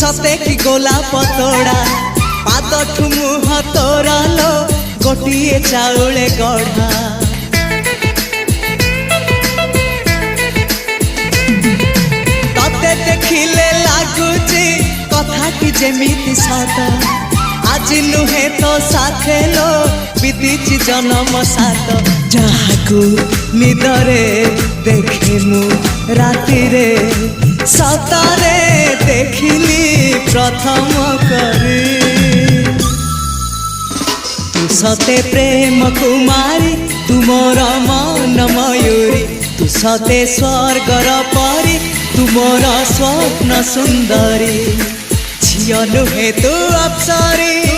सते कि गोलाप तोड़ा पाद मुह तोरा लो गोटिए चाउले गढ़ा तते देखिले लागुची कथाटी जेमिति सत आज नुहे तो साथे लो बीतीची जन्म सात जहाकू निदरे देखे मु राति रे सतारे देखिली प्रथम करी तू सते प्रेम कुमारी तू मोर मन मयूरी तू सते स्वर्गर परी तू मोर स्वप्न सुंदरी झियो नुहे तू अप्सरी।